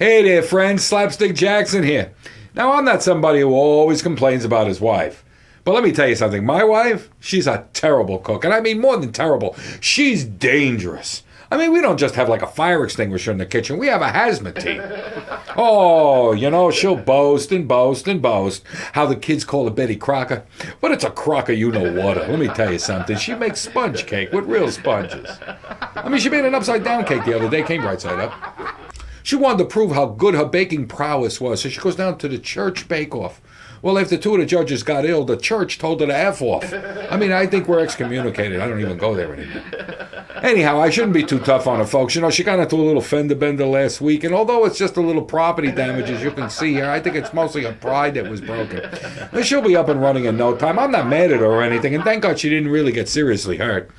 Hey there, friends. Slapstick Jackson here. Now, I'm not somebody who always complains about his wife. But let me tell you something. My wife, she's a terrible cook. And I mean more than terrible. She's dangerous. I mean, we don't just have like a fire extinguisher in the kitchen. We have a hazmat team. Oh, you know, she'll boast and boast and boast how the kids call her Betty Crocker. But it's a Crocker you-know-what. Let me tell you something. She makes sponge cake with real sponges. I mean, she made an upside-down cake the other day. Came right side up. She wanted to prove how good her baking prowess was, so she goes down to the church bake-off. Well, after two of the judges got ill, the church told her to F off. I mean, I think we're excommunicated. I don't even go there anymore. Anyhow, I shouldn't be too tough on her, folks. You know, she got into a little fender bender last week, and although it's just a little property damage, as you can see here, I think it's mostly her pride that was broken. And she'll be up and running in no time. I'm not mad at her or anything, and thank God she didn't really get seriously hurt.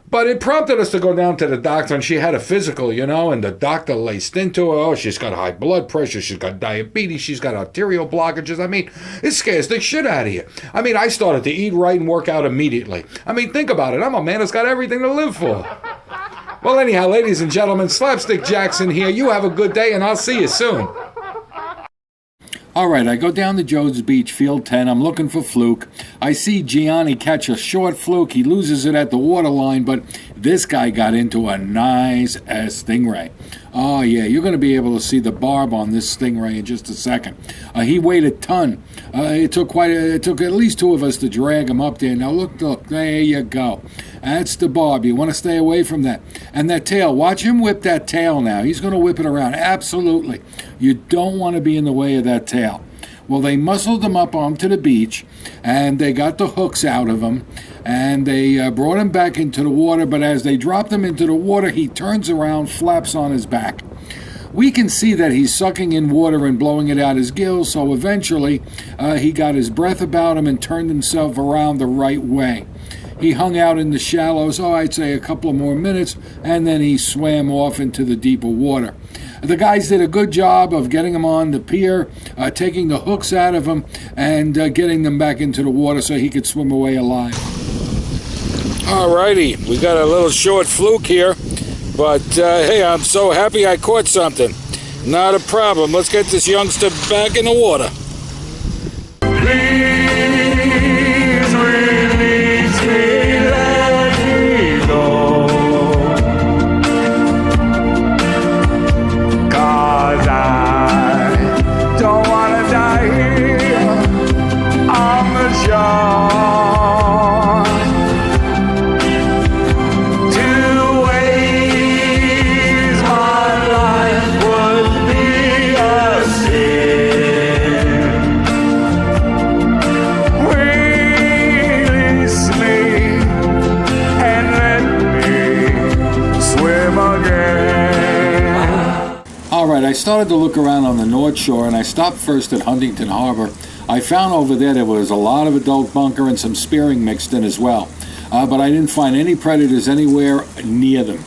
But it prompted us to go down to the doctor, and she had a physical, you know, and the doctor laced into her. Oh, she's got high blood pressure, she's got diabetes, she's got arterial blockages. I mean, it scares the shit out of you. I mean, I started to eat right and work out immediately. I mean, think about it. I'm a man that's got everything to live for. Well, anyhow, ladies and gentlemen, Slapstick Jackson here. You have a good day, and I'll see you soon. All right, I go down to Joe's Beach, field 10. I'm looking for Fluke. I see Gianni catch a short fluke. He loses it at the waterline, but this guy got into a nice stingray. Oh, yeah, you're going to be able to see the barb on this stingray in just a second. He weighed a ton. It took at least two of us to drag him up there. Now, look, there you go. That's the barb. You want to stay away from that. And that tail, watch him whip that tail now. He's going to whip it around. Absolutely. You don't want to be in the way of that tail. Well, they muscled him up onto the beach, and they got the hooks out of him, and they brought him back into the water, but as they dropped him into the water, he turns around, flaps on his back. We can see that he's sucking in water and blowing it out his gills, so eventually he got his breath about him and turned himself around the right way. He hung out in the shallows, I'd say a couple of more minutes, and then he swam off into the deeper water. The guys did a good job of getting him on the pier, taking the hooks out of him, and getting them back into the water so he could swim away alive. All righty, we got a little short fluke here, but hey, I'm so happy I caught something. Not a problem. Let's get this youngster back in the water. Please release me, let me go. 'Cause I don't wanna die here on the shore. To waste my life would be a sin. Release me and let me swim again. All right, I started to look around on the North Shore, and I stopped first at Huntington Harbor. I found over there was a lot of adult bunker and some spearing mixed in as well, but I didn't find any predators anywhere near them.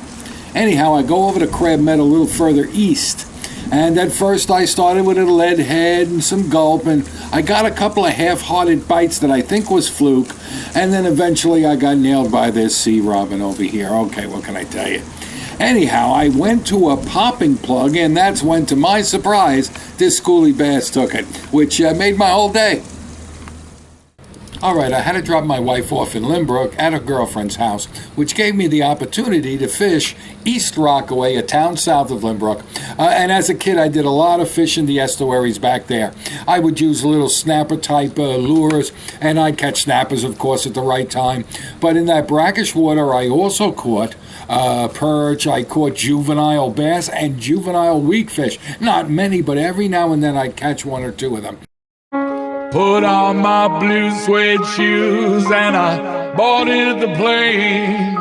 Anyhow, I go over to Crab Meadow a little further east, and at first I started with a lead head and some gulp, and I got a couple of half-hearted bites that I think was fluke, and then eventually I got nailed by this sea robin over here. Okay, what can I tell you? Anyhow, I went to a popping plug, and that's when, to my surprise, this schoolie bass took it, which made my whole day. All right, I had to drop my wife off in Lynbrook at her girlfriend's house, which gave me the opportunity to fish East Rockaway, a town south of Lynbrook. And as a kid, I did a lot of fish in the estuaries back there. I would use little snapper-type lures, and I'd catch snappers, of course, at the right time. But in that brackish water, I also caught perch, I caught juvenile bass, and juvenile weakfish. Not many, but every now and then I'd catch one or two of them. Put on my blue suede shoes and I boarded the plane.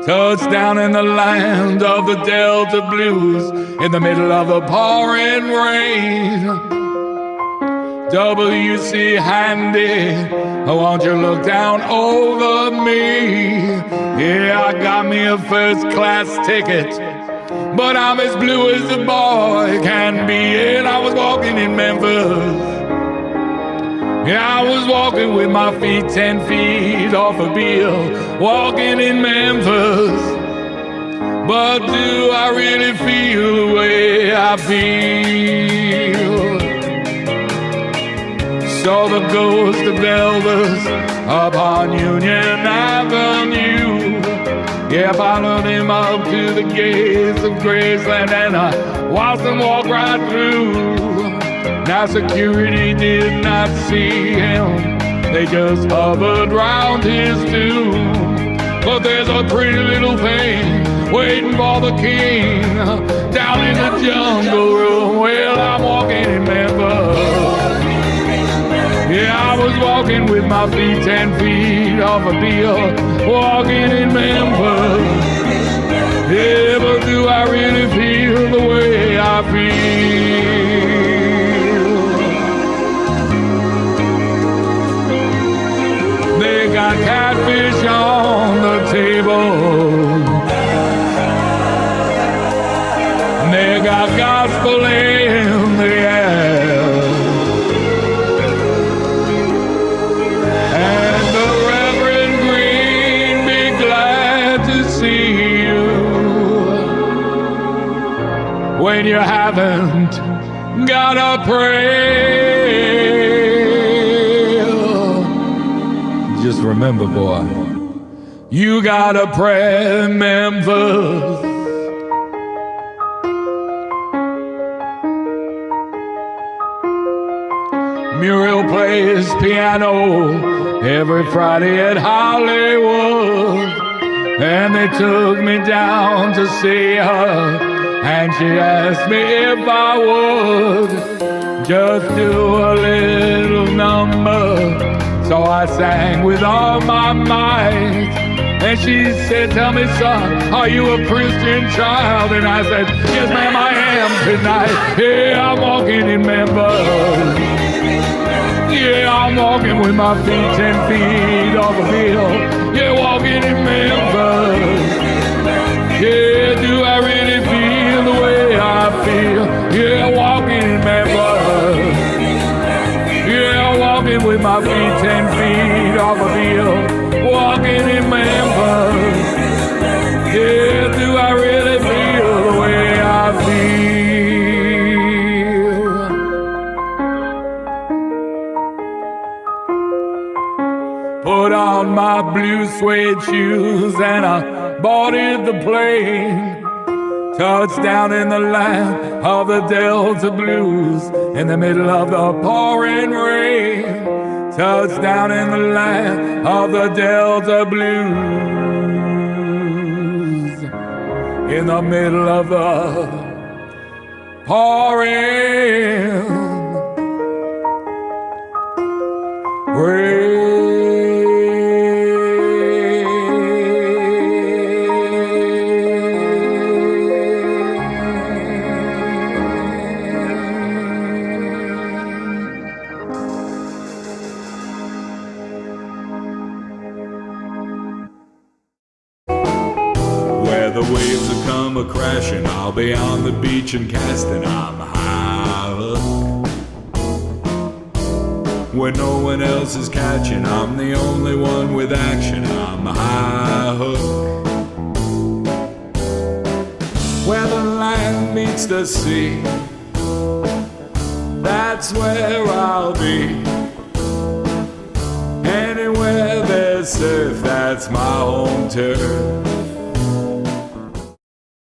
Touchdown in the land of the Delta Blues in the middle of the pouring rain. W.C. Handy, won't you look down over me? Yeah, I got me a first class ticket, but I'm as blue as a boy can be. And I was walking in Memphis. Yeah, I was walking with my feet 10 feet off a bill, walking in Memphis. but do I really feel the way I feel? Saw the ghost of Elvis upon Union Avenue. Yeah, followed him up to the gates of Graceland, and I watched him walk right through. Now security did not see him, they just hovered round his tomb. But there's a pretty little thing waiting for the king down in the jungle room. Well, I'm walking in Memphis. Yeah, I was walking with my feet 10 feet off a deal, walking in Memphis. Yeah, but do I really feel the way I feel? They got catfish on the table. They got gospel in the air. And the Reverend Green be glad to see you when you haven't got a prayer. Just remember, boy, you got a prayer in Memphis. Muriel plays piano every Friday at Hollywood, and they took me down to see her, and she asked me if I would just do a little number. So I sang with all my might, and she said, tell me, son, are you a Christian child? And I said, yes, ma'am, I am tonight. Yeah, I'm walking in Memphis. Yeah, I'm walking with my feet 10 feet off a hill. Yeah, walking in Memphis. Yeah, do I really feel the way I feel? Yeah, walking in Memphis. Yeah, walking with my feet 10 feet off a hill. Walking in Memphis. Yeah, do I really feel the way I feel? Put on my blue suede shoes and I boarded the plane. Touchdown in the land of the Delta Blues, in the middle of the pouring rain. Touchdown in the land of the Delta Blues, in the middle of the pouring rain. The waves will come a-crashing, I'll be on the beach and casting, I'm high hook. When no one else is catching, I'm the only one with action, I'm high hook. Where the land meets the sea, that's where I'll be. Anywhere there's surf, that's my home turf.